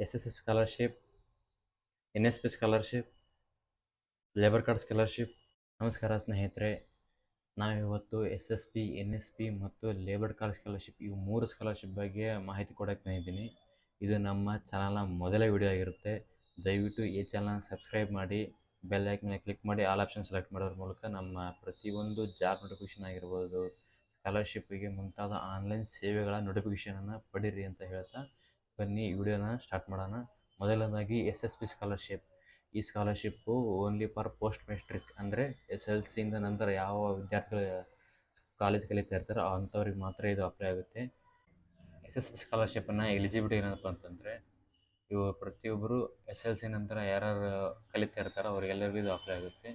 SSS scholarship, NSP scholarship, labour card scholarship. ನಮಸ್ಕಾರ ಸ್ನೇಹಿತರೆ, ನಾವಿವತ್ತು SSP, NSP ಮತ್ತು ಲೇಬರ್ ಕಾರ್ಡ್ ಸ್ಕಾಲರ್ಶಿಪ್ ಇವು 3 ಸ್ಕಾಲರ್ಶಿಪ್ ಬಗ್ಗೆ ಮಾಹಿತಿ ಕೊಡೋಕ್ಕೆ ಬಂದಿದ್ದೀನಿ. ಇದು ನಮ್ಮ ಚಾನಲ್ನ ಮೊದಲ ವಿಡಿಯೋ ಆಗಿರುತ್ತೆ. ದಯವಿಟ್ಟು ಈ ಚಾನಲ್ನ ಸಬ್ಸ್ಕ್ರೈಬ್ ಮಾಡಿ, ಬೆಲ್ ಐಕನ್ ಮೇಲೆ ಕ್ಲಿಕ್ ಮಾಡಿ ಆಲ್ ಆಪ್ಷನ್ ಸೆಲೆಕ್ಟ್ ಮಾಡೋದ್ರ ಮೂಲಕ ನಮ್ಮ ಪ್ರತಿಯೊಂದು ಜಾಬ್ ನೋಟಿಫಿಕೇಷನ್ ಆಗಿರ್ಬೋದು, ಸ್ಕಾಲರ್ಶಿಪ್ಪಿಗೆ ಮುಂತಾದ ಆನ್ಲೈನ್ ಸೇವೆಗಳ ನೋಟಿಫಿಕೇಷನನ್ನು ಪಡೀರಿ ಅಂತ ಹೇಳ್ತಾ ಬನ್ನಿ ವಿಡಿಯೋನ ಸ್ಟಾರ್ಟ್ ಮಾಡೋಣ. ಮೊದಲನೇದಾಗಿ SSP ಸ್ಕಾಲರ್ಶಿಪ್. ಈ scholarship only for post matric, ಅಂದರೆ SLC ಇಂದ ನಂತರ ಯಾವ ವಿದ್ಯಾರ್ಥಿಗಳು ಕಾಲೇಜ್ ಕಲಿತಾ ಇರ್ತಾರೋ ಅಂಥವ್ರಿಗೆ ಮಾತ್ರ ಇದು ಅಪ್ಲೈ ಆಗುತ್ತೆ. SSP ಸ್ಕಾಲರ್ಶಿಪ್ಪನ್ನು ಎಲಿಜಿಬಿಲಿಟಿ ಏನಪ್ಪ ಅಂತಂದರೆ, ಇವು ಪ್ರತಿಯೊಬ್ಬರು SLC ನಂತರ ಯಾರು ಕಲಿತಾ ಇರ್ತಾರೋ ಅವರಿಗೆಲ್ಲರಿಗೂ ಇದು ಅಪ್ಲೈ ಆಗುತ್ತೆ.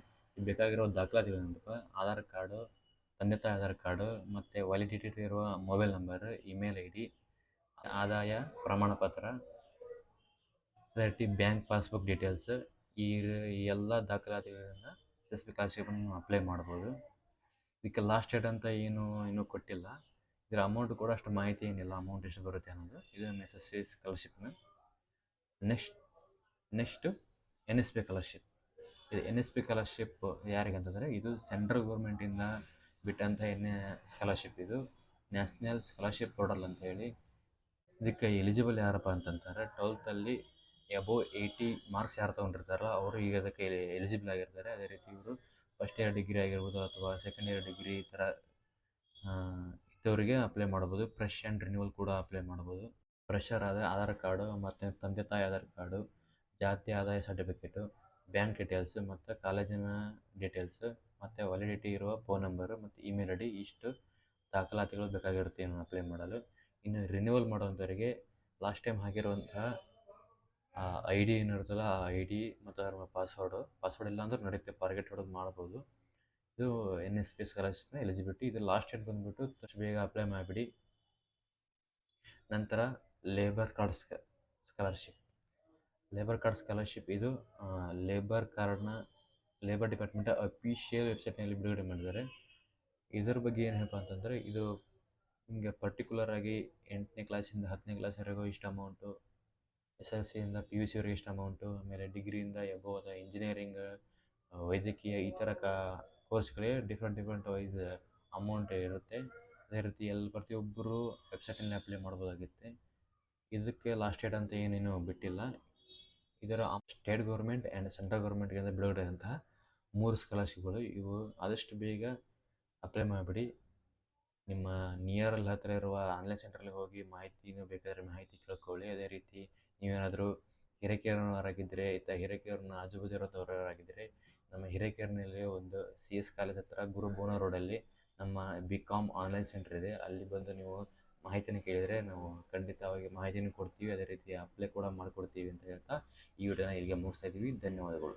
ಬೇಕಾಗಿರೋ ದಾಖಲಾತಿಗಳೇನಂತಪ್ಪ, ಆಧಾರ್ ಕಾರ್ಡು, ತಂದೆ ತಾಯಿ ಆಧಾರ್ ಕಾರ್ಡು, ಮತ್ತು ವ್ಯಾಲಿಡಿಟಿ ಇರುವ ಮೊಬೈಲ್ ನಂಬರ್, ಇಮೇಲ್ ID, ಆದಾಯ ಪ್ರಮಾಣ ಪತ್ರ, ಅದೇ ರೀತಿ ಬ್ಯಾಂಕ್ ಪಾಸ್ಬುಕ್ ಡೀಟೇಲ್ಸ್. ಈ ಎಲ್ಲ ದಾಖಲಾತಿಗಳಿಂದ SSP ಸ್ಕಾಲರ್ಶಿಪ್ಪನ್ನು ನೀವು ಅಪ್ಲೈ ಮಾಡ್ಬೋದು. ಇದಕ್ಕೆ ಲಾಸ್ಟ್ ಡೇಟ್ ಅಂತ ಇನ್ನೂ ಕೊಟ್ಟಿಲ್ಲ. ಇದರ ಅಮೌಂಟ್ ಕೂಡ ಅಷ್ಟು ಮಾಹಿತಿ ಏನಿಲ್ಲ, ಅಮೌಂಟ್ ಎಷ್ಟು ಬರುತ್ತೆ ಅನ್ನೋದು. ಇದು ನಮ್ಮ SSC ಸ್ಕಾಲರ್ಶಿಪ್ನ. Next NSP scholarship. ಇದು NSP ಸ್ಕಾಲರ್ಶಿಪ್ ಯಾರಿಗೆ ಅಂತಂದರೆ, ಇದು ಸೆಂಟ್ರಲ್ ಗೌರ್ಮೆಂಟಿಂದ ಬಿಟ್ಟಂಥ ಸ್ಕಾಲರ್ಶಿಪ್. ಇದು ನ್ಯಾಷನಲ್ ಸ್ಕಾಲರ್ಶಿಪ್ ಪೋರ್ಟಲ್ ಅಂತ ಹೇಳಿ. ಇದಕ್ಕೆ ಎಲಿಜಿಬಲ್ ಯಾರಪ್ಪ ಅಂತಂತಾರೆ, 12th ಅಬೋವ್ 80 ಮಾರ್ಕ್ಸ್ ಯಾರು ತೊಗೊಂಡಿರ್ತಾರಲ್ಲ ಅವರು ಈಗ ಅದಕ್ಕೆ ಎಲಿಜಿಬಲ್ ಆಗಿರ್ತಾರೆ. ಅದೇ ರೀತಿ ಇವರು ಫಸ್ಟ್ ಇಯರ್ ಡಿಗ್ರಿ ಆಗಿರ್ಬೋದು ಅಥವಾ ಸೆಕೆಂಡ್ ಇಯರ್ ಡಿಗ್ರಿ ಈ ಥರ ಇದ್ದವರಿಗೆ ಅಪ್ಲೈ ಮಾಡ್ಬೋದು. ಫ್ರೆಶ್ ಆ್ಯಂಡ್ ರಿನ್ಯೂವಲ್ ಕೂಡ ಅಪ್ಲೈ ಮಾಡ್ಬೋದು. ಫ್ರೆಶರ್ ಆಧಾರ್ ಕಾರ್ಡು ಮತ್ತು ತಂದೆ ತಾಯಿ ಆಧಾರ್ ಕಾರ್ಡು, ಜಾತಿ ಆದಾಯ ಸರ್ಟಿಫಿಕೇಟು, ಬ್ಯಾಂಕ್ ಡೀಟೇಲ್ಸು ಮತ್ತು ಕಾಲೇಜಿನ ಡೀಟೇಲ್ಸು ಮತ್ತು ವ್ಯಾಲಿಡಿಟಿ ಇರುವ ಫೋನ್ ನಂಬರು ಮತ್ತು ಇಮೇಲ್ ID, ಇಷ್ಟು ದಾಖಲಾತಿಗಳು ಬೇಕಾಗಿರುತ್ತೆ ಇನ್ನು ಅಪ್ಲೈ ಮಾಡಲು. ಇನ್ನು ರಿನ್ಯೂವಲ್ ಮಾಡೋಂಥವರಿಗೆ ಲಾಸ್ಟ್ ಟೈಮ್ ಆಗಿರುವಂತಹ ID ಏನಿರುತ್ತಲ್ಲ ಆ ID ಮತ್ತು ಅದರ ಪಾಸ್ವರ್ಡ್ ಇಲ್ಲ ಅಂದ್ರೆ ನಡೆಯುತ್ತೆ, ಫಾರ್ಗೆಟ್ ಹೊಡೆದು ಮಾಡ್ಬೋದು. ಇದು NSP ಸ್ಕಾಲರ್ಶಿಪ್ನ ಎಲಿಜಿಬಿಲಿಟಿ. ಇದು ಲಾಸ್ಟ್ ಡೇಟ್ ಬಂದುಬಿಟ್ಟು ಬೇಗ ಅಪ್ಲೈ ಮಾಡಿಬಿಡಿ. ನಂತರ labour card scholarship. Labour card scholarship ಇದು ಲೇಬರ್ ಕಾರ್ಡ್ನ ಲೇಬರ್ ಡಿಪಾರ್ಟ್ಮೆಂಟ್ ಅಫಿಷಿಯಲ್ ವೆಬ್ಸೈಟ್ನಲ್ಲಿ ಬಿಡುಗಡೆ ಮಾಡಿದ್ದಾರೆ. ಇದರ ಬಗ್ಗೆ ಏನಪ್ಪ ಅಂತಂದರೆ, ಇದು ನಿಮಗೆ ಪರ್ಟಿಕ್ಯುಲರ್ ಆಗಿ 8ನೇ ಕ್ಲಾಸಿಂದ 10ನೇ ಕ್ಲಾಸ್ವರೆಗೂ ಇಷ್ಟು ಅಮೌಂಟು, SLC ಇಂದ PUC ವರೆಗೆ ಇಷ್ಟು ಅಮೌಂಟು, ಆಮೇಲೆ ಡಿಗ್ರಿಯಿಂದ ಎಬೋವ್ ಇಂಜಿನಿಯರಿಂಗ್, ವೈದ್ಯಕೀಯ ಈ ಥರ ಕೋರ್ಸ್ಗಳಿಗೆ ಡಿಫ್ರೆಂಟ್ ವೈಸ್ ಅಮೌಂಟ್ ಇರುತ್ತೆ. ಅದೇ ರೀತಿ ಪ್ರತಿಯೊಬ್ಬರು ವೆಬ್ಸೈಟಲ್ಲಿ ಅಪ್ಲೈ ಮಾಡ್ಬೋದಾಗುತ್ತೆ. ಇದಕ್ಕೆ ಲಾಸ್ಟ್ ಡೇಟ್ ಅಂತ ಏನೇನು ಬಿಟ್ಟಿಲ್ಲ. ಇದರ ಸ್ಟೇಟ್ ಗೌರ್ಮೆಂಟ್ ಆ್ಯಂಡ್ ಸೆಂಟ್ರಲ್ ಗೌರ್ಮೆಂಟ್ಗಿಂದ ಬಿಡುಗಡೆ ಆದಂತಹ 3 ಸ್ಕಾಲರ್ಶಿಪ್ಗಳು. ಇವು ಆದಷ್ಟು ಬೇಗ ಅಪ್ಲೈ ಮಾಡಿಬಿಡಿ. ನಿಮ್ಮ ನಿಯರಲ್ಲಿ ಹತ್ತಿರ ಇರುವ ಆನ್ಲೈನ್ ಸೆಂಟ್ರಲ್ಲಿ ಹೋಗಿ ಬೇಕಾದರೆ ಮಾಹಿತಿ ತಿಳ್ಕೊಳ್ಳಿ. ಅದೇ ರೀತಿ ನೀವೇನಾದರೂ ಹಿರೇಕೆರೂರವರಾಗಿದ್ದರೆ ಹಿರೇಕೆರೂರಿನ ಆಜುಬಾಜು ಇರೋಂಥವರಾಗಿದ್ದರೆ, ನಮ್ಮ ಹಿರೇಕೆರೂರಿನಲ್ಲಿ ಒಂದು CS ಕಾಲೇಜ್ ಹತ್ತಿರ ಗುರುಭುವನ ರೋಡಲ್ಲಿ ನಮ್ಮ BCom ಆನ್ಲೈನ್ ಸೆಂಟರ್ ಇದೆ. ಅಲ್ಲಿ ಬಂದು ನೀವು ಮಾಹಿತಿನ ಕೇಳಿದರೆ ನಾವು ಖಂಡಿತವಾಗಿ ಮಾಹಿತಿನೂ ಕೊಡ್ತೀವಿ, ಅದೇ ರೀತಿ ಅಪ್ಲೈ ಕೂಡ ಮಾಡಿಕೊಡ್ತೀವಿ ಅಂತ ಹೇಳ್ತಾ ಈ ವಿಡಿಯೋನ ಇಲ್ಲಿಗೆ ಮುಗಿಸ್ತಾ ಇದ್ದೀವಿ. ಧನ್ಯವಾದಗಳು.